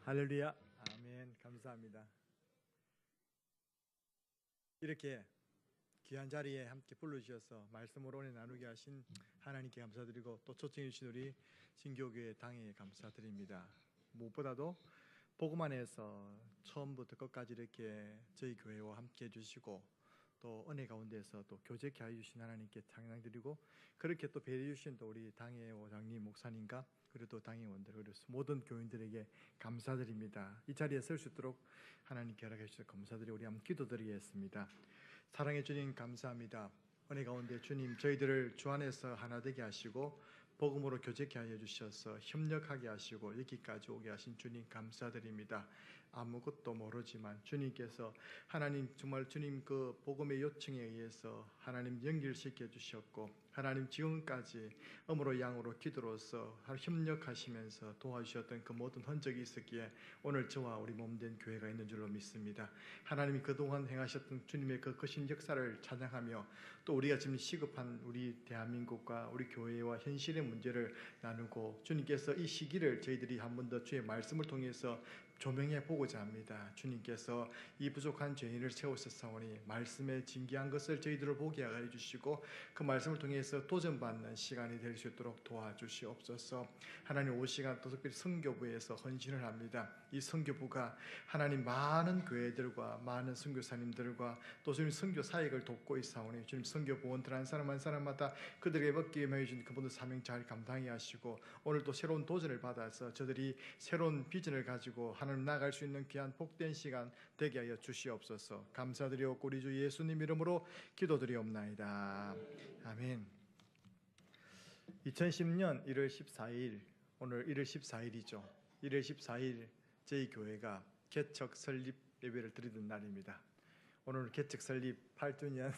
할렐루야. 아멘. 감사합니다. 이렇게 귀한 자리에 함께 불러주셔서 말씀으로 오늘 나누게 하신 하나님께 감사드리고 또 초청해 주신 우리 진교교회 당에 감사드립니다. 무엇보다도 복음 안에서 처음부터 끝까지 이렇게 저희 교회와 함께 해주시고 또 은혜 가운데서 또 교제케 하여 주신 하나님께 찬양드리고 그렇게 또 배려해 주신 또 우리 당의 장님 목사님과 그리고 또 당회원들 그리고 모든 교인들에게 감사드립니다. 이 자리에 설 수 있도록 하나님께 허락해 주셔서 감사드리고 우리 한번 기도드리겠습니다. 사랑해 주님 감사합니다. 은혜 가운데 주님 저희들을 주 안에서 하나 되게 하시고 복음으로 교제케 하여 주셔서 협력하게 하시고 여기까지 오게 하신 주님 감사드립니다. 아무것도 모르지만 주님께서 하나님 정말 주님 그 복음의 요청에 의해서 하나님 연결시켜 주셨고 하나님 지금까지 음으로 양으로 기도로서 협력하시면서 도와주셨던 그 모든 흔적이 있었기에 오늘 저와 우리 몸된 교회가 있는 줄로 믿습니다. 하나님이 그동안 행하셨던 주님의 그 크신 역사를 찬양하며 또 우리가 지금 시급한 우리 대한민국과 우리 교회와 현실의 문제를 나누고 주님께서 이 시기를 저희들이 한 번 더 주의 말씀을 통해서 조명해 보고자 합니다. 주님께서 이 부족한 죄인을 세우셨사오니 말씀의 진귀한 것을 저희들을 보게 하여 주시고 그 말씀을 통해서 도전받는 시간이 될 수 있도록 도와주시옵소서. 하나님 이 시간 또 특별히 선교부에서 헌신을 합니다. 이 선교부가 하나님 많은 교회들과 많은 선교사님들과 또 주님 선교 사역을 돕고 있사오니 주님 선교부원들 한 사람 한 사람마다 그들에게 맡기게 하여 주신 그분들 사명 잘 감당해 하시고 오늘 또 새로운 도전을 받아서 저들이 새로운 비전을 가지고 하나님 나아갈 수 있는 귀한 복된 시간 되게 하여 주시옵소서. 감사드리옵고 우리 주 예수님 이름으로 기도드리옵나이다. 아멘. 2010년 1월 14일 오늘 1월 14일이죠. 1월 14일 저희 교회가 개척 설립 예배를 드리던 날입니다. 오늘 개척 설립 8주년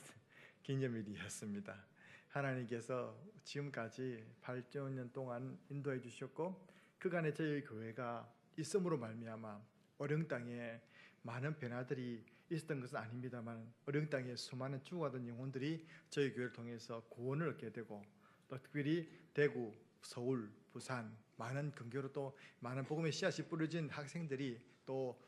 기념일이었습니다. 하나님께서 지금까지 8주년 동안 인도해 주셨고 그간에 저희 교회가 있음으로 말미암아 어령 땅에 많은 변화들이 있었던 것은 아닙니다만 어령 땅에 수많은 죽어가던 영혼들이 저희 교회를 통해서 구원을 얻게 되고 또 특별히 대구, 서울, 부산 많은 근교로 또 많은 복음의 씨앗이 뿌려진 학생들이 또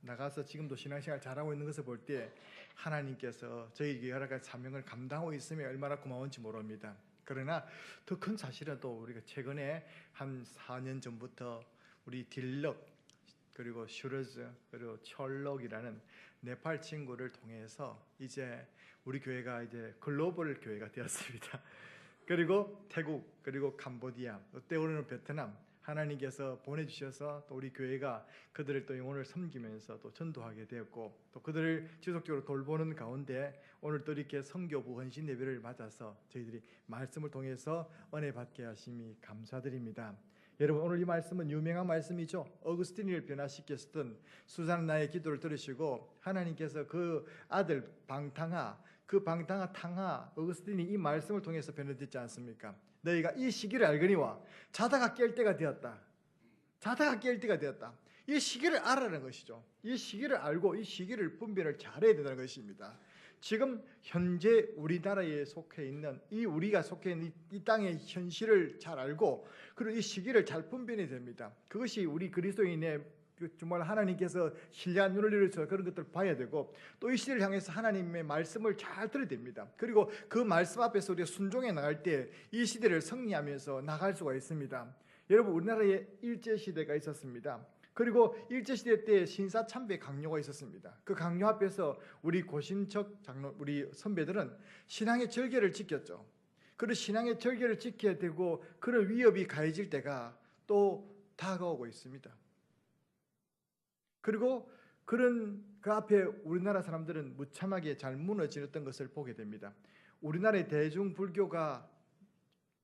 나가서 지금도 신앙생활 잘하고 있는 것을 볼 때 하나님께서 저희에게 여러 가지 사명을 감당하고 있으면 얼마나 고마운지 모릅니다. 그러나 더 큰 사실은 또 우리가 최근에 한 4년 전부터 우리 딜럭 그리고 슈러즈 그리고 철럭이라는 네팔 친구를 통해서 이제 우리 교회가 이제 글로벌 교회가 되었습니다. 그리고 태국 그리고 캄보디아 때로는 베트남 하나님께서 보내주셔서 또 우리 교회가 그들을 또 영혼을 섬기면서 또 전도하게 되었고 또 그들을 지속적으로 돌보는 가운데 오늘 또 이렇게 선교부 헌신 예배를 맞아서 저희들이 말씀을 통해서 은혜 받게 하심이 감사드립니다. 여러분 오늘 이 말씀은 유명한 말씀이죠. 어거스틴을 변화시켰던 수잔 나의 기도를 들으시고 하나님께서 그 아들 방탕하 탕하 어거스틴이 이 말씀을 통해서 변화됐지 않습니까? 너희가 이 시기를 알거니와 자다가 깰 때가 되었다. 자다가 깰 때가 되었다. 이 시기를 알아라는 것이죠. 이 시기를 알고 이 시기를 분별을 잘해야 된다는 것입니다. 지금 현재 우리나라에 속해 있는 우리가 속해 있는 이 땅의 현실을 잘 알고 그리고 이 시기를 잘 분별해야 됩니다. 그것이 우리 그리스도인의 정말 하나님께서 신뢰한 눈을 열어서 그런 것들을 봐야 되고 또 이 시대를 향해서 하나님의 말씀을 잘 들어야 됩니다. 그리고 그 말씀 앞에서 우리가 순종해 나갈 때 이 시대를 승리하면서 나갈 수가 있습니다. 여러분 우리나라에 일제시대가 있었습니다. 그리고 일제시대 때 신사참배 강요가 있었습니다. 그 강요 앞에서 우리 고신척 장로 우리 선배들은 신앙의 절개를 지켰죠. 그리고 신앙의 절개를 지켜야 되고 그런 위협이 가해질 때가 또 다가오고 있습니다. 그리고 그런 그 앞에 우리나라 사람들은 무참하게 잘 무너지었던 것을 보게 됩니다. 우리나라의 대중불교가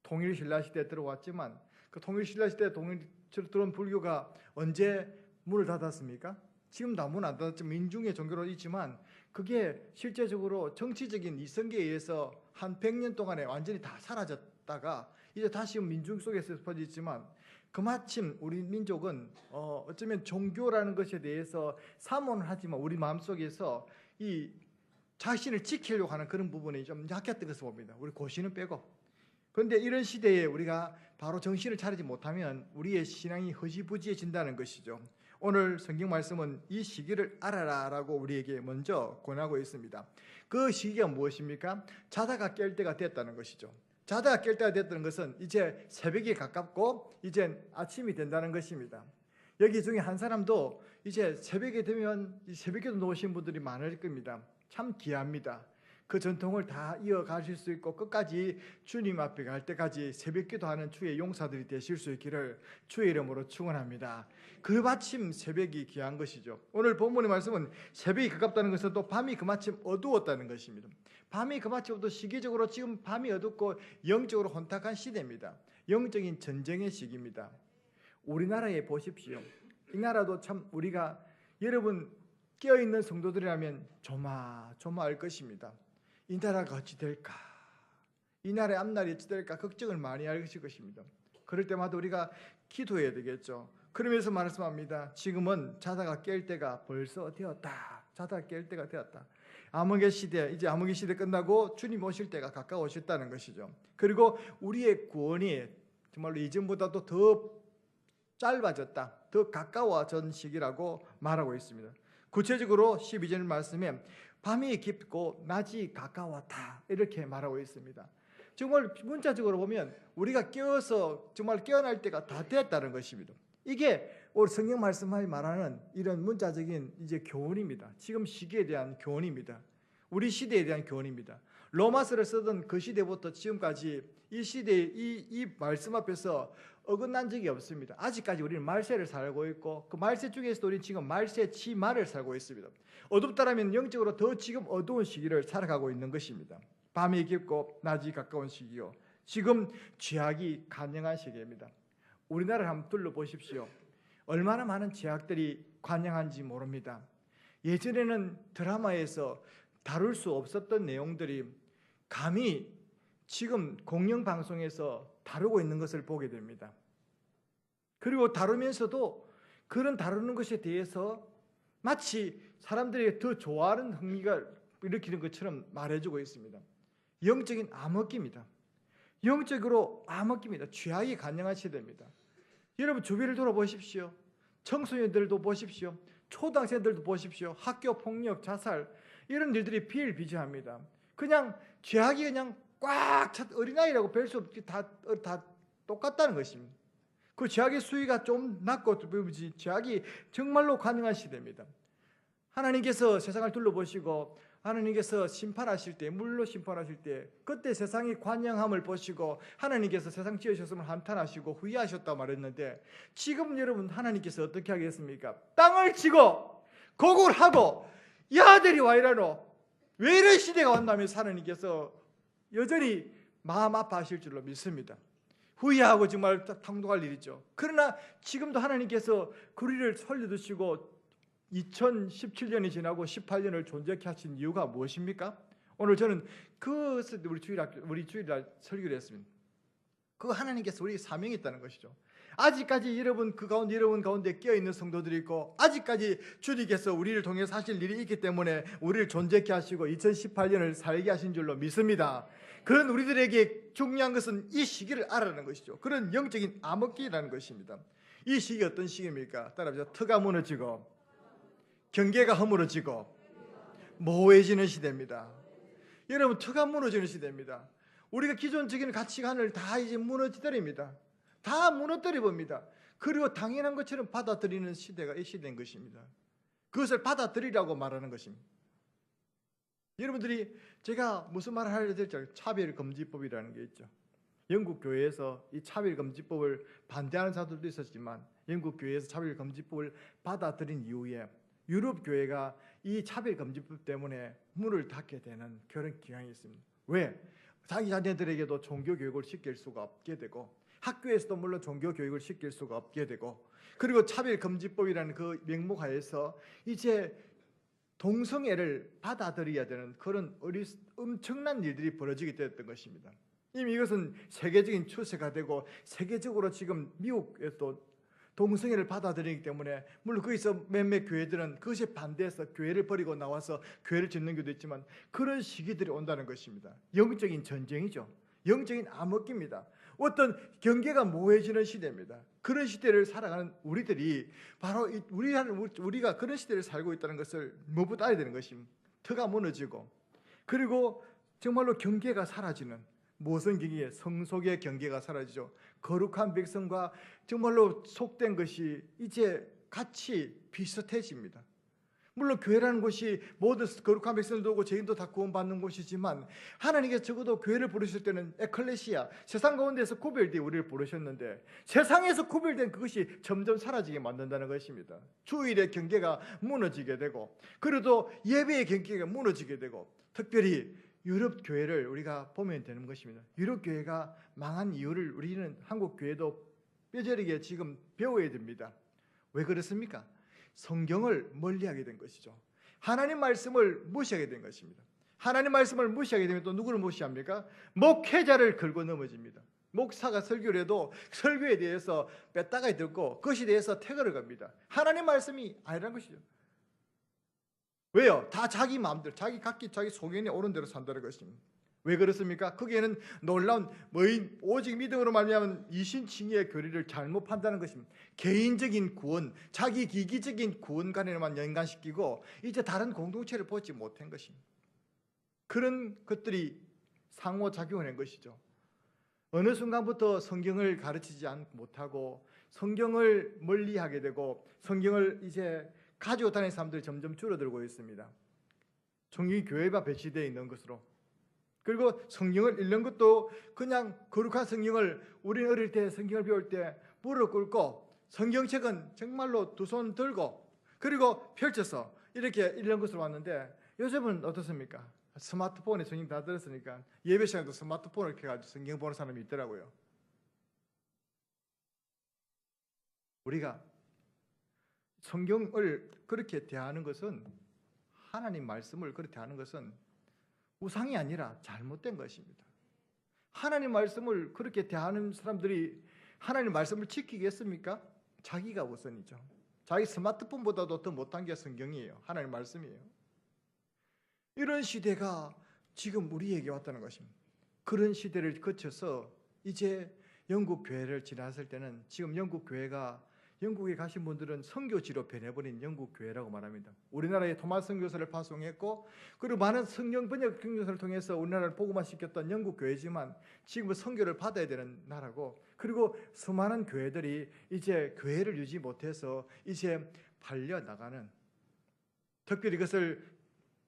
통일신라시대에 들어왔지만 그 통일신라시대에 들어온 불교가 언제 문을 닫았습니까? 지금도 문 안 닫았죠. 민중의 종교로 있지만 그게 실제적으로 정치적인 이성계에 의해서 한 100년 동안에 완전히 다 사라졌다가 이제 다시 민중 속에서 퍼지지만 그마침 우리 민족은 어쩌면 종교라는 것에 대해서 사모는 하지만 우리 마음속에서 이 자신을 지키려고 하는 그런 부분이 좀 약했던 것을 봅니다. 우리 고시는 빼고. 그런데 이런 시대에 우리가 바로 정신을 차리지 못하면 우리의 신앙이 허지부지해진다는 것이죠. 오늘 성경 말씀은 이 시기를 알아라라고 우리에게 먼저 권하고 있습니다. 그 시기가 무엇입니까? 자다가 깰 때가 됐다는 것이죠. 자다가 깰 때가 됐다는 것은 이제 새벽이 가깝고 이제 아침이 된다는 것입니다. 여기 중에 한 사람도 이제 새벽이 되면 새벽에도 놓으신 분들이 많을 겁니다. 참 귀합니다. 그 전통을 다 이어가실 수 있고 끝까지 주님 앞에 갈 때까지 새벽기도하는 주의 용사들이 되실 수 있기를 주의 이름으로 축원합니다. 그 마침 새벽이 귀한 것이죠. 오늘 본문의 말씀은 새벽이 가깝다는 것은 또 밤이 그마침 어두웠다는 것입니다. 밤이 그마침도 시기적으로 지금 밤이 어둡고 영적으로 혼탁한 시대입니다. 영적인 전쟁의 시기입니다. 우리나라에 보십시오. 이 나라도 참 우리가 여러분 깨어있는 성도들이라면 조마조마할 것입니다. 이 나라가 어찌 될까? 이 나라의 앞날이 어찌 될까? 걱정을 많이 할 것입니다. 그럴 때마다 우리가 기도해야 되겠죠. 그러면서 말씀합니다. 지금은 자다가 깰 때가 벌써 되었다. 자다가 깰 때가 되었다. 암흑의 시대, 이제 암흑의 시대 끝나고 주님 오실 때가 가까워졌다는 것이죠. 그리고 우리의 구원이 정말로 이전보다도 더 짧아졌다. 더 가까워진 시기라고 말하고 있습니다. 구체적으로 12절 말씀에 밤이 깊고 낮이 가까웠다 이렇게 말하고 있습니다. 정말 문자적으로 보면 우리가 깨어서 정말 깨어날 때가 다 됐다는 것입니다. 이게 오늘 성경 말씀이 말하는 이런 문자적인 이제 교훈입니다. 지금 시기에 대한 교훈입니다. 우리 시대에 대한 교훈입니다. 로마서를 쓰던 그 시대부터 지금까지 이 시대에 이 말씀 앞에서 어긋난 적이 없습니다. 아직까지 우리는 말세를 살고 있고 그 말세 중에서도 우리는 지금 말세 치말을 살고 있습니다. 어둡다라면 영적으로 더 지금 어두운 시기를 살아가고 있는 것입니다. 밤이 깊고 낮이 가까운 시기요. 지금 죄악이 관영한 시기입니다. 우리나라를 한번 둘러보십시오. 얼마나 많은 죄악들이 관영한지 모릅니다. 예전에는 드라마에서 다룰 수 없었던 내용들이 감히 지금 공영방송에서 다루고 있는 것을 보게 됩니다. 그리고 다루면서도 그런 다루는 것에 대해서 마치 사람들에게 더 좋아하는 흥미가 일으키는 것처럼 말해주고 있습니다. 영적인 암흑기입니다. 영적으로 암흑기입니다. 죄악이 관영한 시대입니다. 여러분 주변을 돌아보십시오. 청소년들도 보십시오. 초등학생들도 보십시오. 학교 폭력, 자살 이런 일들이 비일비재합니다. 그냥 죄악이 그냥 꽉 찼 어린아이라고 별 수 없이 다 똑같다는 것입니다. 그 죄악의 수위가 좀 낮고 죄악이 정말로 관영한 시대입니다. 하나님께서 세상을 둘러보시고 하나님께서 심판하실 때, 물로 심판하실 때 그때 세상이 관영함을 보시고 하나님께서 세상 지으셨음을 한탄하시고 후회하셨다고 말했는데 지금 여러분 하나님께서 어떻게 하겠습니까? 땅을 치고 곡을 하고 야 들이 와 이러노 왜 이런 시대가 왔나며 하나님께서 여전히 마음 아파하실 줄로 믿습니다. 후회하고 정말 당도할 일이죠. 그러나 지금도 하나님께서 우리를 살려두시고 2017년이 지나고 18년을 존재케 하신 이유가 무엇입니까? 오늘 저는 우리 주일날 설교를 했습니다. 그 하나님께서 우리에게 사명이 있다는 것이죠. 아직까지 여러분 가운데 깨어있는 성도들이 있고 아직까지 주님께서 우리를 통해서 하실 일이 있기 때문에 우리를 존재케 하시고 2018년을 살게 하신 줄로 믿습니다. 그런 우리들에게 중요한 것은 이 시기를 알아라는 것이죠. 그런 영적인 암흑기라는 것입니다. 이 시기 어떤 시기입니까? 따라합시다. 터가 무너지고 경계가 허물어지고 모호해지는 시대입니다. 여러분 터가 무너지는 시대입니다. 우리가 기존적인 가치관을 다 이제 무너뜨립니다. 다 무너뜨려 봅니다. 그리고 당연한 것처럼 받아들이는 시대가 이 시대인 것입니다. 그것을 받아들이라고 말하는 것입니다. 여러분들이 제가 무슨 말을 하려 될지 차별금지법이라는 게 있죠. 영국 교회에서 이 차별금지법을 반대하는 사람들도 있었지만 영국 교회에서 차별금지법을 받아들인 이후에 유럽 교회가 이 차별금지법 때문에 문을 닫게 되는 그런 경향이 있습니다. 왜? 자기 자녀들에게도 종교교육을 시킬 수가 없게 되고 학교에서도 물론 종교교육을 시킬 수가 없게 되고 그리고 차별금지법이라는 그 명목하에서 이제 동성애를 받아들여야 되는 그런 엄청난 일들이 벌어지게 되었던 것입니다. 이미 이것은 세계적인 추세가 되고 세계적으로 지금 미국에도 동성애를 받아들이기 때문에 물론 거기서 몇몇 교회들은 그것에 반대해서 교회를 버리고 나와서 교회를 짓는 경우도 있지만 그런 시기들이 온다는 것입니다. 영적인 전쟁이죠. 영적인 암흑기입니다. 어떤 경계가 모호해지는 시대입니다. 그런 시대를 살아가는 우리들이 바로 우리가 그런 시대를 살고 있다는 것을 무엇보다 알아야 되는 것입니다. 터가 무너지고, 그리고 정말로 경계가 사라지는, 무슨 경계? 성속의 경계가 사라지죠. 거룩한 백성과 정말로 속된 것이 이제 같이 비슷해집니다. 물론 교회라는 곳이 모든 거룩한 백성들도 오고 죄인도 다 구원받는 곳이지만, 하나님께서 적어도 교회를 부르실 때는 에클레시아, 세상 가운데서 구별되어 우리를 부르셨는데, 세상에서 구별된 그것이 점점 사라지게 만든다는 것입니다. 주일의 경계가 무너지게 되고, 그래도 예배의 경계가 무너지게 되고, 특별히 유럽 교회를 우리가 보면 되는 것입니다. 유럽 교회가 망한 이유를 우리는 한국 교회도 뼈저리게 지금 배워야 됩니다. 왜 그렇습니까? 성경을 멀리하게 된 것이죠. 하나님 말씀을 무시하게 된 것입니다. 하나님 말씀을 무시하게 되면 또 누구를 무시합니까? 목회자를 걸고 넘어집니다. 목사가 설교를 해도 설교에 대해서 뺐다가 듣고 그것에 대해서 태그를 겁니다. 하나님 말씀이 아니라는 것이죠. 왜요? 다 자기 마음대로, 각기 자기 소견에 오른 대로 산다는 것입니다. 왜 그렇습니까? 거기에는 놀라운 오직 믿음으로 말미암은 이신칭의의 교리를 잘못 판단하는 것입니다. 개인적인 구원, 자기 기기적인 구원관에만 연관시키고 이제 다른 공동체를 보지 못한 것입니다. 그런 것들이 상호작용을 한 것이죠. 어느 순간부터 성경을 가르치지 못하고 성경을 멀리하게 되고 성경을 이제 가지고 다니는 사람들이 점점 줄어들고 있습니다. 종이 교회가 배치되어 있는 것으로. 그리고 성경을 읽는 것도 그냥 거룩한 성경을, 우리는 어릴 때 성경을 배울 때 무릎 꿇고 성경책은 정말로 두 손 들고 그리고 펼쳐서 이렇게 읽는 것으로 왔는데, 요즘은 어떻습니까? 스마트폰에 성경 다 들었으니까 예배 시간도 스마트폰을 켜가지고 성경 보는 사람이 있더라고요. 우리가 성경을 그렇게 대하는 것은, 하나님 말씀을 그렇게 대하는 것은 우상이 아니라 잘못된 것입니다. 하나님 말씀을 그렇게 대하는 사람들이 하나님 말씀을 지키겠습니까? 자기가 우선이죠. 자기 스마트폰보다도 더 못한 게 성경이에요. 하나님 말씀이에요. 이런 시대가 지금 우리에게 왔다는 것입니다. 그런 시대를 거쳐서 이제 영국 교회를 지났을 때는, 지금 영국 교회가, 영국에 가신 분들은 선교지로 변해버린 영국 교회라고 말합니다. 우리나라에 토마스 선교사를 파송했고, 그리고 많은 성경 번역 선교사를 통해서 우리나라를 복음화 시켰던 영국 교회지만 지금은 선교를 받아야 되는 나라고, 그리고 수많은 교회들이 이제 교회를 유지 못해서 이제 팔려 나가는, 특별히 이것을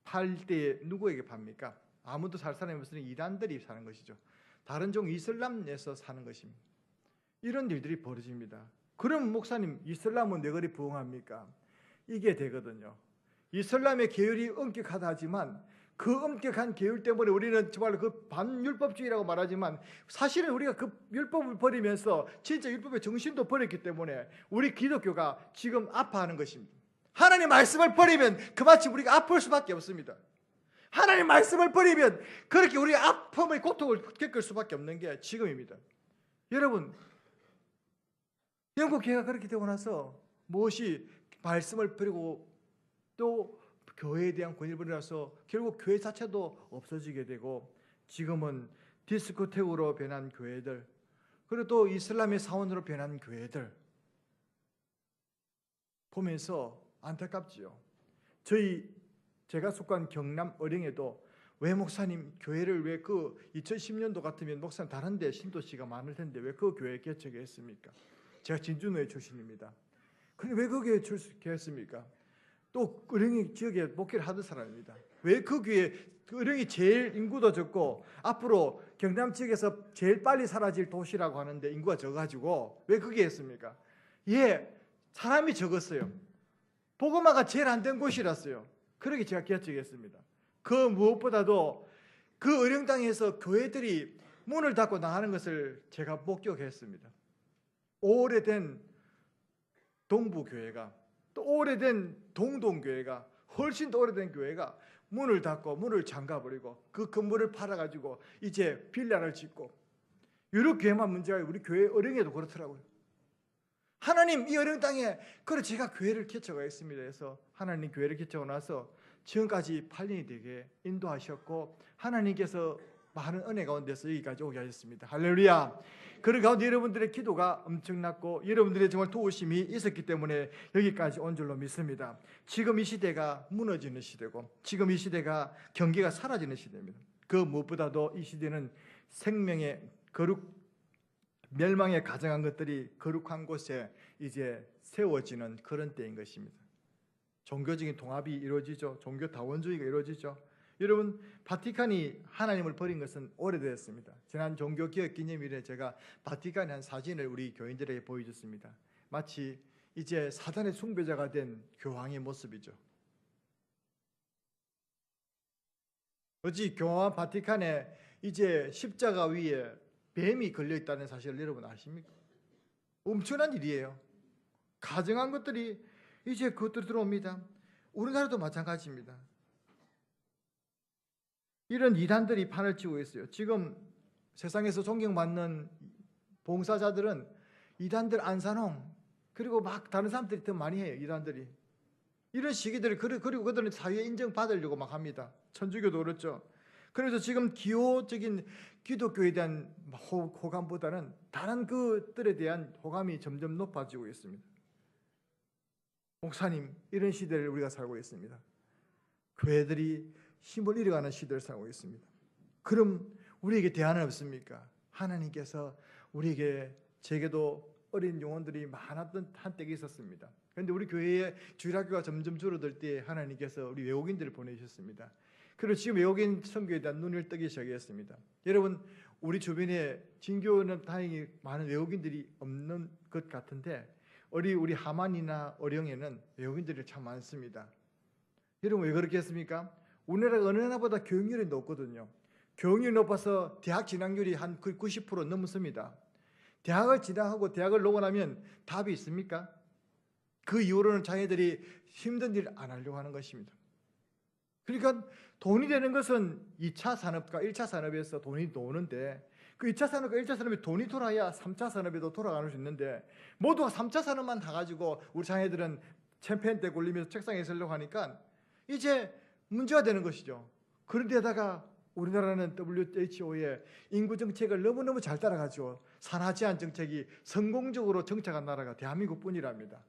팔 때 누구에게 팝니까? 아무도 살 사람이 없으니 이단들이 사는 것이죠. 다른 종 이슬람에서 사는 것입니다. 이런 일들이 벌어집니다. 그럼 목사님, 이슬람은 왜 그리 부흥합니까? 이게 되거든요. 이슬람의 계율이 엄격하다 하지만 그 엄격한 계율 때문에 우리는 정말 그 반율법주의라고 말하지만, 사실은 우리가 그 율법을 버리면서 진짜 율법의 정신도 버렸기 때문에 우리 기독교가 지금 아파하는 것입니다. 하나님 말씀을 버리면 그마치 우리가 아플 수밖에 없습니다. 하나님 말씀을 버리면 그렇게 우리가 아픔의 고통을 겪을 수밖에 없는 게 지금입니다. 여러분, 영국 교회가 그렇게 되고 나서 무엇이 말씀을 버리고 또 교회에 대한 권위를 버리라서 결국 교회 자체도 없어지게 되고, 지금은 디스코텍으로 변한 교회들, 그리고 또 이슬람의 사원으로 변한 교회들 보면서 안타깝지요. 제가 속한 경남 어령에도, 왜 목사님 교회를 왜 2010년도 같으면 목사님 다른 데 신도시가 많을 텐데 왜 그 교회에 개척했습니까? 제가 진주노회 출신입니다. 근데 왜 그 교회에 개척했습니까? 또 어령이 지역에 목회를 하던 사람입니다. 왜 그 교회, 어령이 제일 인구도 적고 앞으로 경남 지역에서 제일 빨리 사라질 도시라고 하는데 인구가 적어가지고 왜 그게 했습니까? 사람이 적었어요. 복음화가 제일 안 된 곳이랐어요. 그러게 제가 개척했습니다. 그 무엇보다도 그 어령 땅에서 교회들이 문을 닫고 나가는 것을 제가 목격했습니다. 오래된 동부교회가, 또 오래된 동동교회가, 훨씬 더 오래된 교회가 문을 닫고 문을 잠가버리고 그 건물을 팔아가지고 이제 빌라를 짓고, 유럽 교회만 문제가 아니고 우리 교회 어령에도 그렇더라고요. 하나님, 이 어령 땅에, 그래 제가 교회를 개척하겠습니다 해서 하나님 교회를 개척하고 나서 지금까지 8년이 되게 인도하셨고, 하나님께서 많은 은혜 가운데서 여기까지 오게 하셨습니다. 할렐루야. 그런 가운데 여러분들의 기도가 엄청났고 여러분들의 정말 도우심이 있었기 때문에 여기까지 온 줄로 믿습니다. 지금 이 시대가 무너지는 시대고 지금 이 시대가 경계가 사라지는 시대입니다. 그 무엇보다도 이 시대는 생명의 거룩, 멸망에 가증한 것들이 거룩한 곳에 이제 세워지는 그런 때인 것입니다. 종교적인 통합이 이루어지죠. 종교 다원주의가 이루어지죠. 여러분, 바티칸이 하나님을 버린 것은 오래됐습니다. 지난 종교개혁 기념일에 제가 바티칸의 한 사진을 우리 교인들에게 보여줬습니다. 마치 이제 사단의 숭배자가 된 교황의 모습이죠. 어찌 교황 바티칸에 이제 십자가 위에 뱀이 걸려있다는 사실을 여러분 아십니까? 엄청난 일이에요. 가증한 것들이 이제 그것들이 들어옵니다. 우리나라도 마찬가지입니다. 이런 이단들이 판을 치고 있어요. 지금 세상에서 존경받는 봉사자들은 이단들 안산홍 그리고 막 다른 사람들이 더 많이 해요. 이단들이 이런 시기들을 그리고 그들은 사회에 인정받으려고 막 합니다. 천주교도 그렇죠. 그래서 지금 기호적인 기독교에 대한 호감보다는 다른 그들에 대한 호감이 점점 높아지고 있습니다. 목사님, 이런 시대를 우리가 살고 있습니다. 교회들이 힘을 잃어가는 시대를 살고 있습니다. 그럼 우리에게 대안은 없습니까? 하나님께서 우리에게, 제게도 어린 영혼들이 많았던 한때가 있었습니다. 그런데 우리 교회의 주일학교가 점점 줄어들 때 하나님께서 우리 외국인들을 보내주셨습니다. 그리고 지금 외국인 선교에 대한 눈을 뜨기 시작했습니다. 여러분, 우리 주변에 진교는 다행히 많은 외국인들이 없는 것 같은데 우리 하만이나 어령에는 외국인들이 참 많습니다. 여러분, 왜 그렇겠습니까? 우리나라가 어느 나라보다 교육률이 높거든요. 교육률이 높아서 대학 진학률이 한 90% 넘습니다. 대학을 진학하고 대학을 녹아나면 답이 있습니까? 그 이후로는 자기들이 힘든 일을 안 하려고 하는 것입니다. 그러니까 돈이 되는 것은 2차 산업과 1차 산업에서 돈이 노는데 그 2차 산업과 1차 산업에 돈이 돌아야 3차 산업에도 돌아갈 수 있는데 모두가 3차 산업만 다 가지고 우리 자녀들은 챔피언 때 굴리면서 책상에 있으려고 하니까 이제 문제가 되는 것이죠. 그런데다가 우리나라는 WHO의 인구 정책을 너무너무 잘 따라가죠. 산하 제한 정책이 성공적으로 정착한 나라가 대한민국뿐이랍니다.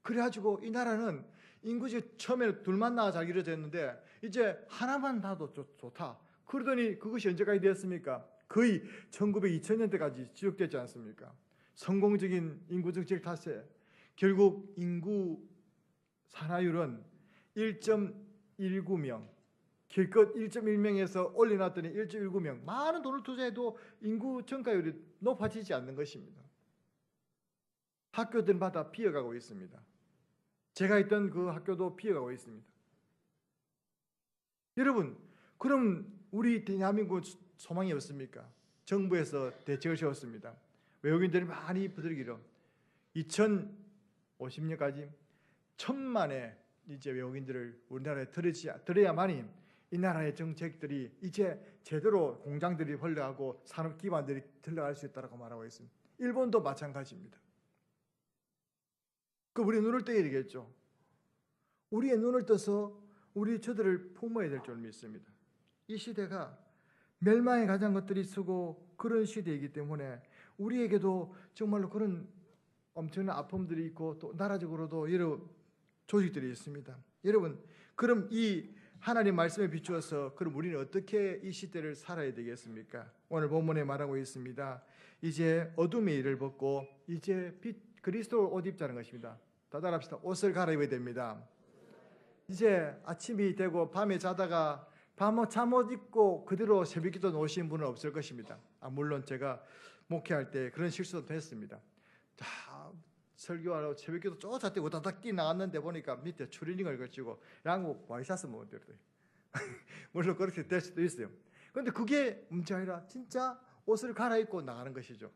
그래가지고 이 나라는 인구가 처음에 둘만 낳아 잘 이루어졌는데 이제 하나만 낳아도 좋다. 그러더니 그것이 언제까지 되었습니까? 거의 1900, 2000년대까지 지속되지 않습니까? 성공적인 인구 정책 탓에 결국 인구 산하율은 1.19명, 길껏 1.1명에서 올려놨더니 1.19명, 많은 돈을 투자해도 인구 증가율이 높아지지 않는 것입니다. 학교들마다 비어가고 있습니다. 제가 있던 그 학교도 비어가고 있습니다. 여러분, 그럼 우리 대한민국 소망이 없습니까? 정부에서 대책을 세웠습니다. 외국인들이 많이 부들기로 2050년까지 1000만의 이제 외국인들을 우리나라에 들여야만이 이 나라의 정책들이 이제 제대로 공장들이 흘러가고 산업 기반들이 흘러갈 수 있다고 말하고 있습니다. 일본도 마찬가지입니다. 그 우리 눈을 떠야 되겠죠. 우리의 눈을 떠서 저들을 품어야 될 줄 믿습니다. 이 시대가 멸망에 가장 것들이 쓰고 그런 시대이기 때문에 우리에게도 정말로 그런 엄청난 아픔들이 있고 또 나라적으로도 여러 조직들이 있습니다. 여러분, 그럼 이 하나님 말씀에 비추어서 그럼 우리는 어떻게 이 시대를 살아야 되겠습니까? 오늘 본문에 말하고 있습니다. 이제 어둠의 일을 벗고 이제 빛, 그리스도 옷 입자는 것입니다. 다들 합시다. 옷을 갈아입어야 됩니다. 이제 아침이 되고 밤에 자다가 잠옷 입고 그대로 새벽기도 오신 분은 없을 것입니다. 물론 제가 목회할 때 그런 실수도 했습니다. 설교하러 새벽기도 쫓아때 우다닥 뛰 나갔는데 보니까 밑에 추리닝을 걸치고 양복 와이셔츠 입었더라고요. 물론 그렇게 될 수도 있어요. 그런데 그게 문제가 아니라 진짜 옷을 갈아입고 나가는 것이죠.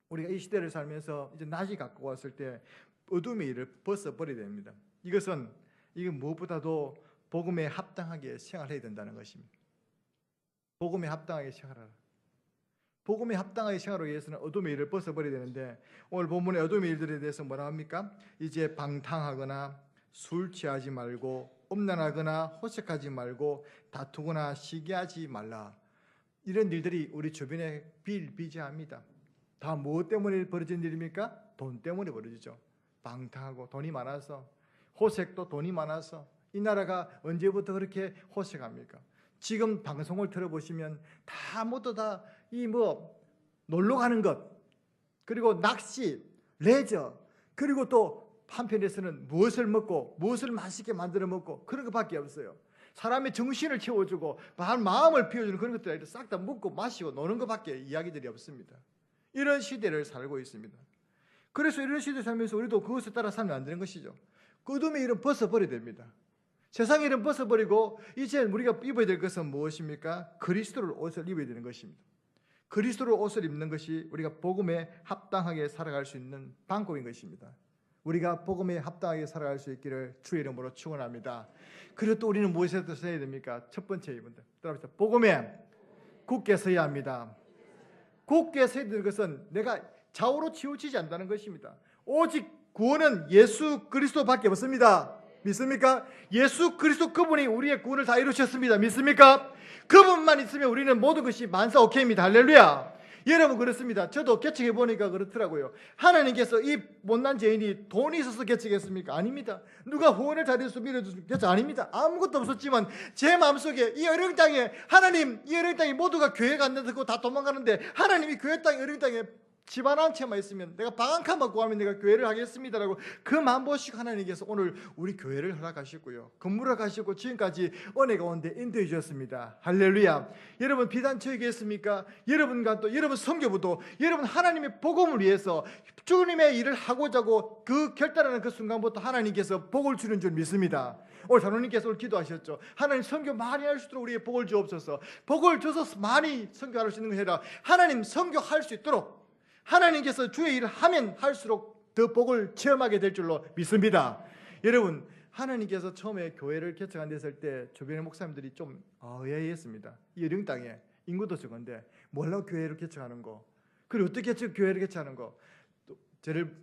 우리가 이 시대를 살면서 이제 낮이 가까웠을 때 어둠의 일을 벗어버려야 됩니다. 이건 무엇보다도 복음에 합당하게 생활해야 된다는 것입니다. 복음에 합당하게 생활하라. 복음에 합당하게 생활하기 위해서는 어둠의 일을 벗어버려야 되는데 오늘 본문의 어둠의 일들에 대해서 뭐라 합니까? 이제 방탕하거나 술 취하지 말고 음란하거나 호색하지 말고 다투거나 시기하지 말라. 이런 일들이 우리 주변에 비일비재합니다. 다 무엇 때문에 벌어진 일입니까? 돈 때문에 벌어지죠. 방탕하고 돈이 많아서, 호색도 돈이 많아서. 이 나라가 언제부터 그렇게 호색합니까? 지금 방송을 들어보시면 다 모두 다 이 놀러 가는 것, 그리고 낚시, 레저, 그리고 또 한편에서는 무엇을 먹고 무엇을 맛있게 만들어 먹고 그런 것밖에 없어요. 사람의 정신을 채워주고 마음을 피워주는 그런 것들 싹 다 먹고 마시고 노는 것밖에 이야기들이 없습니다. 이런 시대를 살고 있습니다. 그래서 이런 시대를 살면서 우리도 그것에 따라 살면 안 되는 것이죠. 어둠의 일은 벗어버려야 됩니다. 세상의 일은 벗어버리고 이제 우리가 입어야 될 것은 무엇입니까? 그리스도를 옷을 입어야 되는 것입니다. 그리스도를 옷을 입는 것이 우리가 복음에 합당하게 살아갈 수 있는 방법인 것입니다. 우리가 복음에 합당하게 살아갈 수 있기를 주의 이름으로 축원합니다. 그리고 또 우리는 무엇에서 서야 됩니까? 첫 번째 이분들 따라합시다. 복음에 굳게 서야 합니다. 굳게 서야 되는 것은 내가 좌우로 치우치지 않는다는 것입니다. 오직 구원은 예수 그리스도밖에 없습니다. 믿습니까? 예수 그리스도 그분이 우리의 구원을 다 이루셨습니다. 믿습니까? 그분만 있으면 우리는 모든 것이 만사 오케이입니다. 할렐루야. 여러분 그렇습니다. 저도 개척해 보니까 그렇더라고요. 하나님께서 이 못난 죄인이 돈이 있어서 개척했습니까? 아닙니다. 누가 후원을 잘해서 밀어주는 개척 아닙니다. 아무것도 없었지만 제 마음속에 이 어려운 땅에 하나님, 이 어려운 땅에 모두가 교회 갔는데 다 도망가는데 하나님이 교회 땅에 어려운 땅에 집 하나 한 채만 있으면 내가 방 한 칸만 구하면 내가 교회를 하겠습니다라고 그 마음 보시고 하나님께서 오늘 우리 교회를 허락하셨고요, 건물을 가시고 지금까지 은혜 가운데 인도해 주셨습니다. 할렐루야. 여러분 비단 저에게있습니까? 여러분과 또 여러분 성교부도 여러분 하나님의 복음을 위해서 주님의 일을 하고자 하고 그 결단하는 그 순간부터 하나님께서 복을 주는 줄 믿습니다. 오늘 장로님께서 오늘 기도하셨죠. 하나님 선교 많이 할 수 있도록 우리에게 복을 주옵소서. 복을 줘서 많이 선교할 수 있는 것이 아니라 하나님 선교할 수 있도록 하나님께서 주의 일을 하면 할수록 더 복을 체험하게 될 줄로 믿습니다. 여러분 하나님께서 처음에 교회를 개척한 데 있을 때 주변의 목사님들이 좀 의아해했습니다. 이 어려운 땅에 인구도 적은데 뭘로 교회를 개척하는 거, 그리고 어떻게 교회를 개척하는 거. 또 저를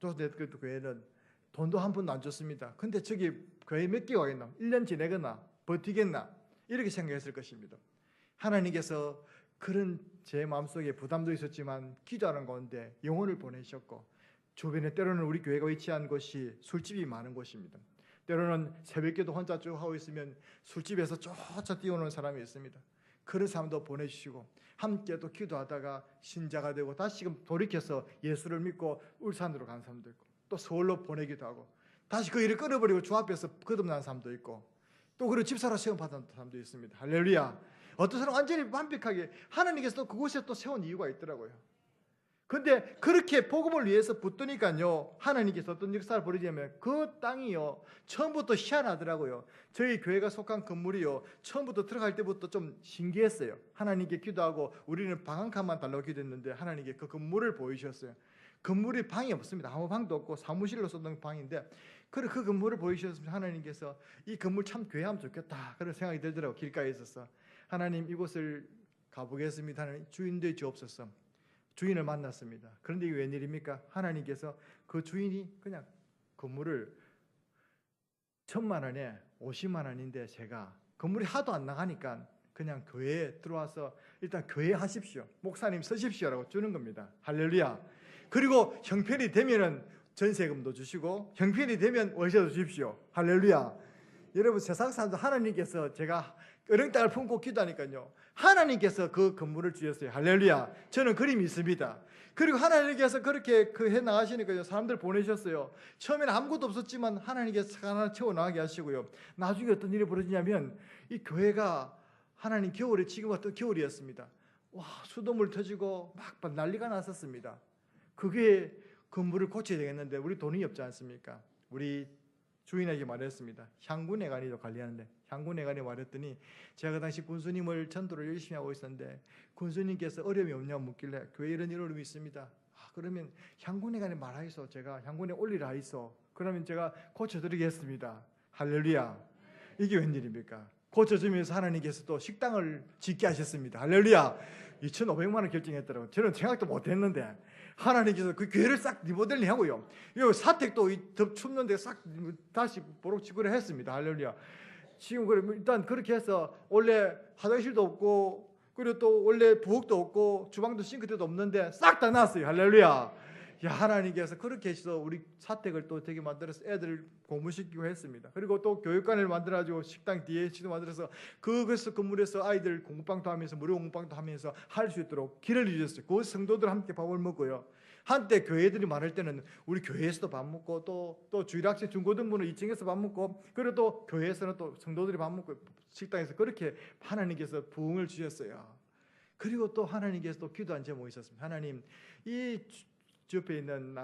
그 교회는 돈도 한 푼도 안 줬습니다. 근데 저기 교회 몇 개가 겠나, 1년 지내거나 버티겠나 이렇게 생각했을 것입니다. 하나님께서 그런 제 마음속에 부담도 있었지만 기도하는 가운데 영혼을 보내셨고, 주변에 때로는 우리 교회가 위치한 곳이 술집이 많은 곳입니다. 때로는 새벽기도 혼자 쭉 하고 있으면 술집에서 쫓아 뛰어오는 사람이 있습니다. 그런 사람도 보내주시고 함께 또 기도하다가 신자가 되고 다시금 돌이켜서 예수를 믿고 울산으로 간 사람도 있고, 또 서울로 보내기도 하고 다시 그 일을 끊어버리고 주 앞에서 거듭난 사람도 있고, 또 그리고 집사로 시험받은 사람도 있습니다. 할렐루야. 어떤 사람은 완전히 완벽하게 하나님께서 또 그곳에 또 세운 이유가 있더라고요. 근데 그렇게 복음을 위해서 붙드니까요, 하나님께서 어떤 역사를 벌이냐면 그 땅이요 처음부터 희한하더라고요. 저희 교회가 속한 건물이요 처음부터 들어갈 때부터 좀 신기했어요. 하나님께 기도하고 우리는 방 한 칸만 달라고 기도했는데 하나님께 그 건물을 보여주셨어요. 건물이 방이 없습니다. 아무 방도 없고 사무실로 쓰던 방인데 그 건물을 보여주셨으면 하나님께서 이 건물 참 교회하면 좋겠다 그런 생각이 들더라고요. 길가에 있어서 하나님 이곳을 가보겠습니다. 하나님 주인되어 주옵소서. 주인을 만났습니다. 그런데 이게 웬일입니까? 하나님께서 그 주인이 그냥 건물을 1,000만 원에 50만 원인데 제가 건물이 하도 안 나가니까 그냥 교회에 들어와서 일단 교회 하십시오, 목사님 서십시오라고 주는 겁니다. 할렐루야. 그리고 형편이 되면은 전세금도 주시고 형편이 되면 월세도 주십시오. 할렐루야. 여러분 세상 사람들 하나님께서 제가 어려운 땅을 품고 기도하니까요 하나님께서 그 건물을 주셨어요. 할렐루야. 저는 그림이 있습니다. 그리고 하나님께서 그렇게 해 나가시니까요 사람들 보내셨어요. 처음에는 아무것도 없었지만 하나님께서 하나 채워나가게 하시고요, 나중에 어떤 일이 벌어지냐면 이 교회가 하나님 겨울에 지금 어떤 겨울이었습니다. 와 수돗물 터지고 막 난리가 났었습니다. 그게 건물을 고쳐야 되겠는데 우리 돈이 없지 않습니까? 우리 주인에게 말했습니다. 향군회관이도 관리하는데 향군회관에 말했더니 제가 그 당시 군수님을 전도를 열심히 하고 있었는데 군수님께서 어려움이 없냐고 묻길래 교회 이런 어려움이 있습니다. 그러면 향군회관에 말하이소. 제가 향군에 올리라 하이소. 그러면 제가 고쳐드리겠습니다. 할렐루야. 이게 웬일입니까? 고쳐주면서 하나님께서 또 식당을 짓게 하셨습니다. 할렐루야. 2,500만 원 결정했더라고요. 저는 생각도 못했는데 하나님께서 그 교회를 싹 리모델링 하고요, 이 사택도 더 춥는데 싹 다시 보록치고를 했습니다. 할렐루야. 지금 일단 그렇게 해서 원래 화장실도 없고 그리고 또 원래 부엌도 없고 주방도 싱크대도 없는데 싹 다 놨어요. 할렐루야. 야, 하나님께서 그렇게 해서 우리 사택을 또 되게 만들어서 애들을 공부시키고 했습니다. 그리고 또 교육관을 만들어가지고 식당 뒤에 시도 만들어서 그것을 건물에서 아이들 공부방도 하면서 무료 공부방도 하면서 할 수 있도록 길을 주셨어요. 그 성도들 함께 밥을 먹고요. 한때 교회들이 많을 때는 우리 교회에서도 밥 먹고 또 주일학생 중고등부는 2층에서 밥 먹고 그리고 또 교회에서는 또 성도들이 밥 먹고 식당에서 그렇게 하나님께서 부흥을 주셨어요. 그리고 또 하나님께서 또 기도한 제목이 있었습니다. 하나님, 이 옆에 있는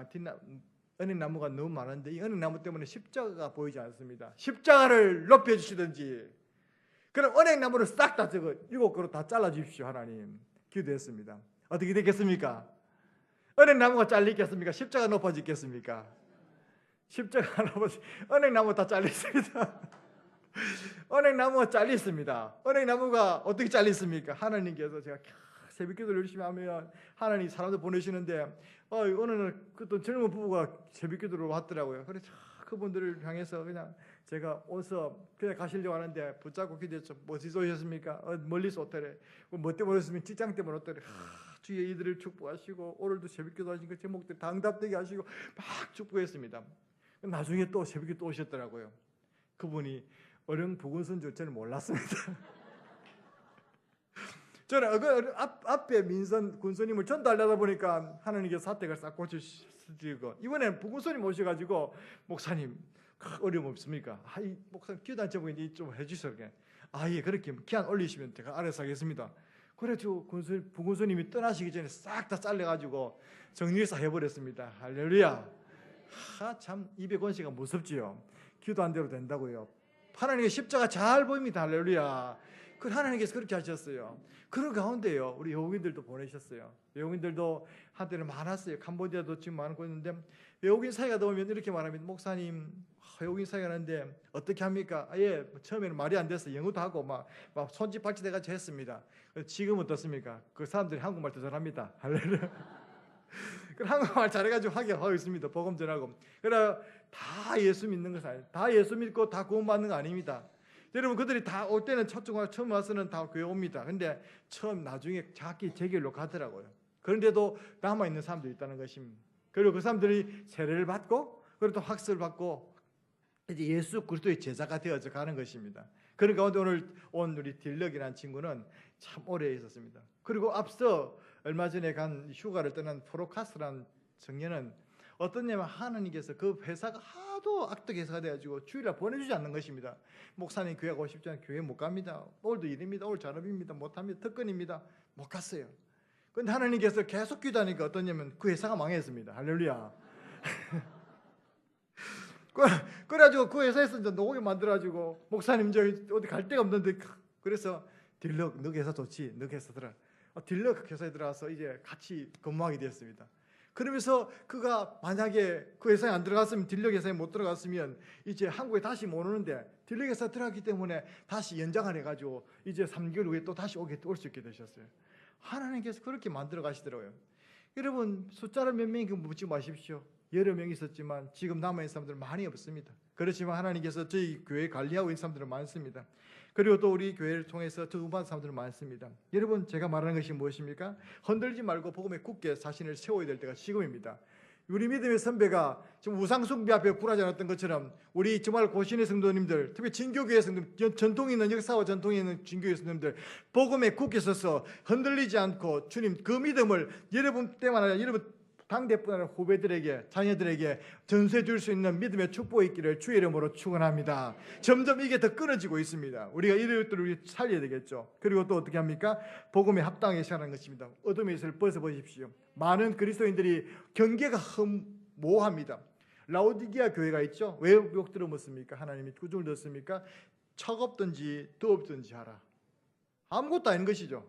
은행나무가 너무 많은데 이 은행나무 때문에 십자가가 보이지 않습니다. 십자가를 높여주시든지 그럼 은행나무를 싹 다 7그루 다 잘라주십시오. 하나님, 기도했습니다. 어떻게 되겠습니까? 은행나무가 잘리겠습니까? 십자가 높아지겠습니까? 십자가 높아지 은행나무 다 잘렸습니다. 은행나무가 잘렸습니다. 은행나무가 어떻게 잘렸습니까? 하나님께서 제가 새벽 기도를 열심히 하면 하나님 사람들 보내시는데 어느 날 어떤 젊은 부부가 새벽 기도로 왔더라고요. 그래서 그분들을 향해서 그냥 제가 어서 그냥 가시려고 하는데 붙잡고 기도했죠. 어디서 오셨습니까? 멀리서 왔더래. 뭐 때문에 오셨으면 직장 때문에 왔더래. 주의 이들을 축복하시고 오늘도 새벽 기도하신 그 제목들 다 응답되게 하시고 막 축복했습니다. 나중에 또 새벽에 또 오셨더라고요. 그분이 어령 부군선 줄 저는 몰랐습니다. 저는 앞에 민선 군수님을 전도하려다 보니까 하나님께서 사택을 싹 고치시고 이번에는 부군수님 오셔가지고 목사님 어려움 없습니까? 이 목사님 기도한 제목인데 좀 해주세요. 예, 그렇게 기한 올리시면 제가 알아서 하겠습니다. 그래서 부군수님이 떠나시기 전에 싹 다 잘라가지고 정리해서 해버렸습니다. 할렐루야. 참 200원씩은 무섭지요. 기도 한 대로 된다고요. 하나님의 십자가 잘 보입니다. 할렐루야. 그 하나님께서 그렇게 하셨어요. 그런 가운데요, 우리 외국인들도 보내셨어요. 외국인들도 한때는 많았어요. 캄보디아도 지금 많고 있는데 외국인 사이가 나오면 이렇게 말합니다. 목사님, 외국인 사이가 나는데 어떻게 합니까? 예, 처음에는 말이 안 돼서 영어도 하고 막 손짓 발짓 해가지고 했습니다. 지금은 어떻습니까? 그 사람들이 한국말 더 잘합니다. 할렐루야. 한국말 잘해가지고 하고 있습니다. 복음 전하고. 그래 다 예수 믿는 것은 아니에요. 다 예수 믿고 다 구원받는 거 아닙니다. 여러분, 그들이 다 올 때는 처음 와서는 다 교회 옵니다. 근데 나중에 자기 재결로 가더라고요. 그런데도 남아있는 사람들이 있다는 것입니다. 그리고 그 사람들이 세례를 받고 그리고 또 학습을 받고 이제 예수 그리스도의 제자가 되어져 가는 것입니다. 그런 가운데 오늘 온 우리 딜럭이라는 친구는 참 오래 있었습니다. 그리고 앞서 얼마 전에 간 휴가를 떠난 프로카스라는 청년은 어떠냐면 하나님께서 그 회사가 하도 악덕 회사가 돼가지고 주일날 보내주지 않는 것입니다. 목사님 교회 가고 싶지 않으면 교회 못 갑니다. 오늘도 일입니다. 오늘 잔업입니다. 못합니다. 특권입니다. 못 갔어요. 그런데 하나님께서 계속 기도하니까 어떠냐면 그 회사가 망했습니다. 할렐루야. 그래가지고 그 회사에서 이제 노고기 만들어가지고 목사님 저희 어디 갈 데가 없는데 그래서 딜럭 너 회사 좋지? 너 회사 들어. 딜럭 회사에 들어가서 이제 같이 근무하게 되었습니다. 그러면서 그가 만약에 그 회사에 안 들어갔으면 딜럭 회사에 못 들어갔으면 이제 한국에 다시 못 오는데 딜럭 회사 들어갔기 때문에 다시 연장을 해가지고 이제 3개월 후에 또 다시 올 수 있게 되셨어요. 하나님께서 그렇게 만들어 가시더라고요. 여러분 숫자를 몇 명인가 묻지 마십시오. 여러 명 있었지만 지금 남아있는 사람들은 많이 없습니다. 그렇지만 하나님께서 저희 교회 관리하고 있는 사람들은 많습니다. 그리고 또 우리 교회를 통해서 적응받은 사람들은 많습니다. 여러분 제가 말하는 것이 무엇입니까? 흔들지 말고 복음에 굳게 자신을 세워야 될 때가 지금입니다. 우리 믿음의 선배가 지금 우상숭배 앞에 굴하지 않았던 것처럼 우리 정말 고신의 성도님들, 특히 진교교회 성도님, 전통이 있는 역사와 전통이 있는 진교회 성도님들 복음에 굳게 서서 흔들리지 않고 주님 그 믿음을 여러분 때만 아니라 여러분 당대뿐 아니라 후배들에게 자녀들에게 전수해 줄 수 있는 믿음의 축복이 있기를 주의 이름으로 축원합니다. 점점 이게 더 끊어지고 있습니다. 우리가 이런 것들을 살려야 되겠죠. 그리고 또 어떻게 합니까? 복음에 합당하게 시작하는 것입니다. 어둠의 것을 벗어보십시오. 많은 그리스도인들이 경계가 모호합니다. 라오디게아 교회가 있죠. 왜 욕 들어먹습니까? 하나님이 구중을 넣습니까? 차갑든지 더웁든지 하라. 아무것도 아닌 것이죠.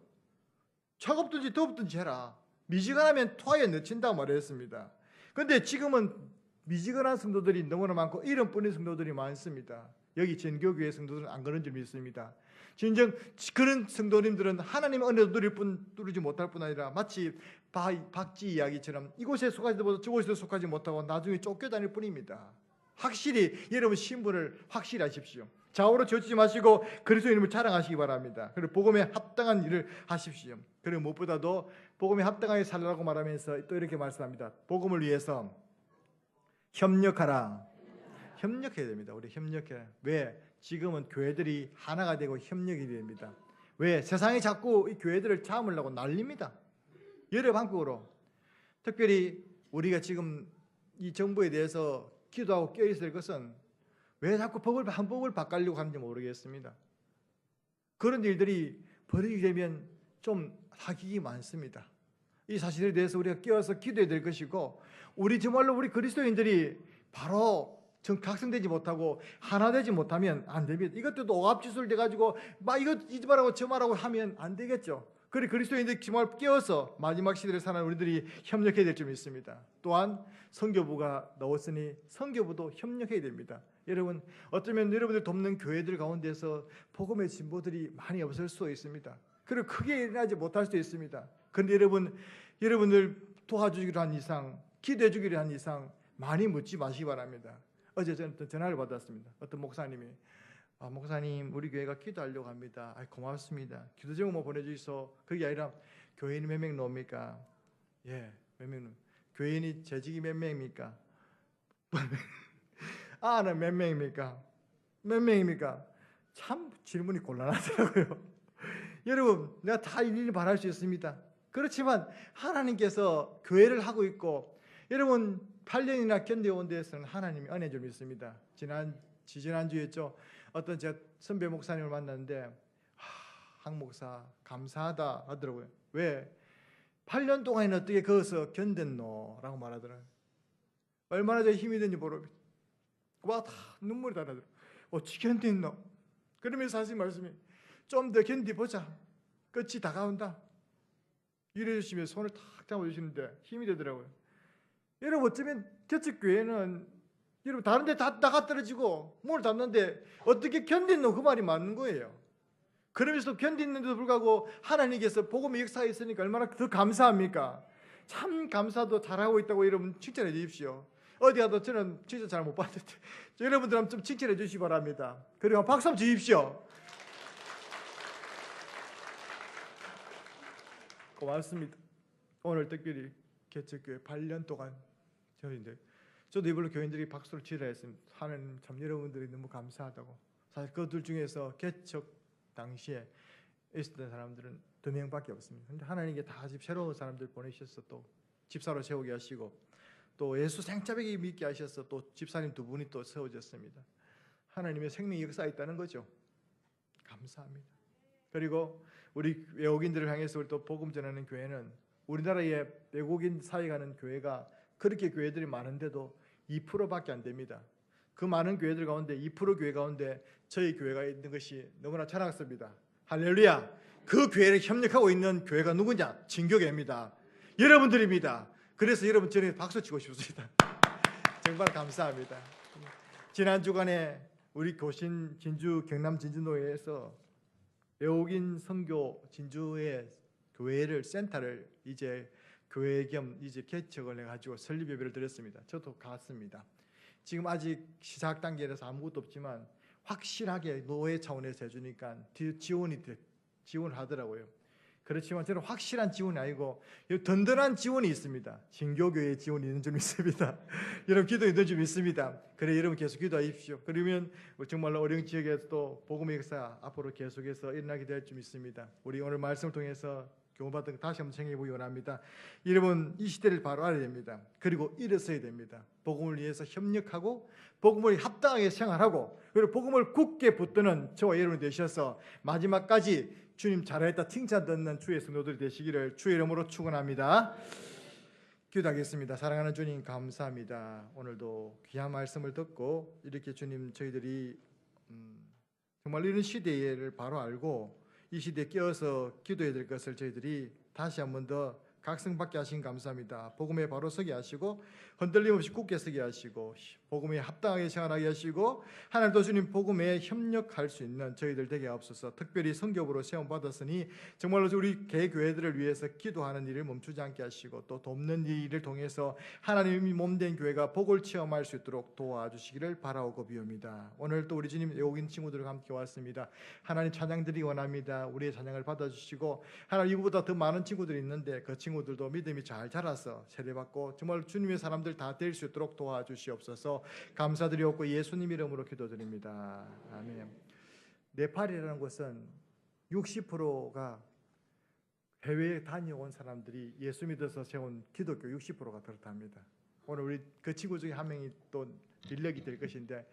차갑든지 더웁든지 해라. 미지근하면 토하에 넣친다고 말했습니다. 그런데 지금은 미지근한 성도들이 너무나 많고 이름뿐인 성도들이 많습니다. 여기 전교교회 성도들은 안 그런 줄 믿습니다. 진정 그런 성도님들은 하나님의 은혜도 누리지 못할 뿐 아니라 마치 박쥐 이야기처럼 이곳에 속하지도 못하고 저곳에도 속하지 못하고 나중에 쫓겨다닐 뿐입니다. 확실히 여러분 신분을 확실히 하십시오. 좌우로 치우치지 마시고 그리스도의 이름을 자랑하시기 바랍니다. 그리고 복음에 합당한 일을 하십시오. 그리고 무엇보다도 복음에 합당하게 살라고 말하면서 또 이렇게 말씀합니다. 복음을 위해서 협력하라. 협력해야 됩니다. 우리 협력해라. 왜? 지금은 교회들이 하나가 되고 협력이 됩니다. 왜? 세상이 자꾸 이 교회들을 잡으려고 난립니다. 여러 방법으로. 특별히 우리가 지금 이 정부에 대해서 기도하고 껴있을 것은 왜 자꾸 법을 바꾸려고 하는지 모르겠습니다. 그런 일들이 벌어지게 되면 좀 사기가 많습니다. 이 사실에 대해서 우리가 끼어서 기도해야 될 것이고, 우리 정말로 우리 그리스도인들이 바로 각성되지 못하고 하나 되지 못하면 안 됩니다. 이것들도 오합지술 돼가지고 막 이거 이 말하고 저 말하고 하면 안 되겠죠. 그래 그리스도인들이 정말 깨어서 마지막 시대를 사는 우리들이 협력해야 될 점이 있습니다. 또한 선교부가 나왔으니 선교부도 협력해야 됩니다. 여러분, 어쩌면 여러분들 돕는 교회들 가운데서 복음의 진보들이 많이 없을 수도 있습니다. 그리고 크게 일어나지 못할 수도 있습니다. 그런데 여러분들 도와주기로 한 이상, 기도해 주기로 한 이상 많이 묻지 마시기 바랍니다. 어제 저는 전화를 받았습니다. 어떤 목사님이 목사님 우리 교회가 기도하려고 합니다. 고맙습니다. 기도 제목 뭐 보내주시소. 그게 아니라 교인이 몇 명 나옵니까? 예, 몇 명. 교인이 재직이 몇 명입니까? 아는 몇 명입니까? 몇 명입니까? 참 질문이 곤란하더라고요. 여러분, 내가 다 일일이 말할 수 있습니다. 그렇지만 하나님께서 교회를 하고 있고, 여러분 8년이나 견뎌온 데에서는 하나님이 은혜 좀 있습니다. 지난주였죠. 어떤 제 선배 목사님을 만났는데 한 목사 감사하다 하더라고요. 왜? 8년 동안은 어떻게 거기서 견뎠노? 라고 말하더라고요. 얼마나 제 힘이 든지 모릅니다. 와, 다 눈물이 나더라고요. 어찌 견뎠노? 그러면서 하신 말씀이 좀 더 견디보자. 끝이 다가온다. 이래 주시면 손을 탁 잡아주시는데 힘이 되더라고요. 여러분, 어쩌면 개척교회는 여러분 다른 데 다 나가 떨어지고 문을 닫는데 어떻게 견딘노? 그 말이 맞는 거예요. 그러면서 견디는데도 불구하고 하나님께서 복음의 역사에 있으니까 얼마나 더 감사합니까? 참 감사도 잘하고 있다고 여러분 칭찬해 주십시오. 어디 가도 저는 진짜 잘 못 봤는데 여러분들 한번 좀 칭찬해 주시기 바랍니다. 그리고 박수 한번 주십시오. 고맙습니다. 오늘 특별히 개척교회 8년 동안 저도 이걸로 교인들이 박수를 치라 했습니다. 하나님 참 여러분들이 너무 감사하다고. 사실 그들 중에서 개척 당시에 있었던 사람들은 2명밖에 없습니다. 근데 하나님께 다 새로운 사람들 보내셔서 또 집사로 세우게 하시고, 또 예수 생자백이 믿게 하셔서 또 집사님 2분이 또 세워졌습니다. 하나님의 생명이 역사에 있다는 거죠. 감사합니다. 그리고 우리 외국인들을 향해서 우리 또 복음 전하는 교회는, 우리나라에 외국인 사회 가는 교회가 그렇게 교회들이 많은데도 2%밖에 안 됩니다. 그 많은 교회들 가운데 2% 교회 가운데 저희 교회가 있는 것이 너무나 자랑스럽습니다. 할렐루야. 그 교회를 협력하고 있는 교회가 누구냐? 진교교회입니다. 여러분들입니다. 그래서 여러분 전에 박수 치고 싶습니다. 정말 감사합니다. 지난 주간에 우리 교신 진주 경남 진주노회에서 외국인 선교 진주의 교회를 센터를 이제 교회 겸 이제 개척을 해가지고 설립 예배를 드렸습니다. 저도 갔습니다. 지금 아직 시작 단계라서 아무것도 없지만 확실하게 노회 차원에서 해주니까 지원을 하더라고요. 그렇지만 저는 확실한 지원이 아니고 든든한 지원이 있습니다. 진교교회 지원이 있는 점 있습니다. 여러분 기도 있는 점 있습니다. 그래 여러분 계속 기도하십시오. 그러면 정말로 어려운 지역에서도 복음의 역사 앞으로 계속해서 일어나게 될 점 있습니다. 우리 오늘 말씀을 통해서 교훈받은 거 다시 한번 생각해보기 원합니다. 여러분 이 시대를 바로 알아야 됩니다. 그리고 일어서야 됩니다. 복음을 위해서 협력하고 복음을 합당하게 생활하고, 그리고 복음을 굳게 붙드는 저와 여러분이 되셔서 마지막까지 주님 잘했다 칭찬 듣는 주의 성도들이 되시기를 주의 이름으로 축원합니다. 기도하겠습니다. 사랑하는 주님 감사합니다. 오늘도 귀한 말씀을 듣고 이렇게 주님 저희들이 정말 이런 시대를 바로 알고 이 시대에 끼어서 기도해야 될 것을 저희들이 다시 한 번 더 각성받게 하신 감사합니다. 복음에 바로 서게 하시고 흔들림 없이 굳게 서게 하시고 복음에 합당하게 생활하게 하시고 하나님 또 주님 복음에 협력할 수 있는 저희들 되게 하옵소서. 특별히 성교부로 세움받았으니 정말로 우리 개교회들을 위해서 기도하는 일을 멈추지 않게 하시고 또 돕는 일을 통해서 하나님이 몸된 교회가 복을 체험할 수 있도록 도와주시기를 바라오고 비옵니다. 오늘 또 우리 주님 여기 있는 친구들과 함께 왔습니다. 하나님 찬양 드리기 원합니다. 우리의 찬양을 받아주시고 하나님 이보다 더 많은 친구들이 있는데 그 친구들도 믿음이 잘 자라서 세례받고 정말 주님의 사람들 다 될 수 있도록 도와주시옵소서. 감사드리옵고 예수님 이름으로 기도드립니다. 아멘. 네팔이라는 곳은 60%가 해외에 다녀온 사람들이 예수 믿어서 세운 기독교 60%가 그렇답니다. 오늘 우리 그 친구 중에 한 명이 또 인력이 될 것인데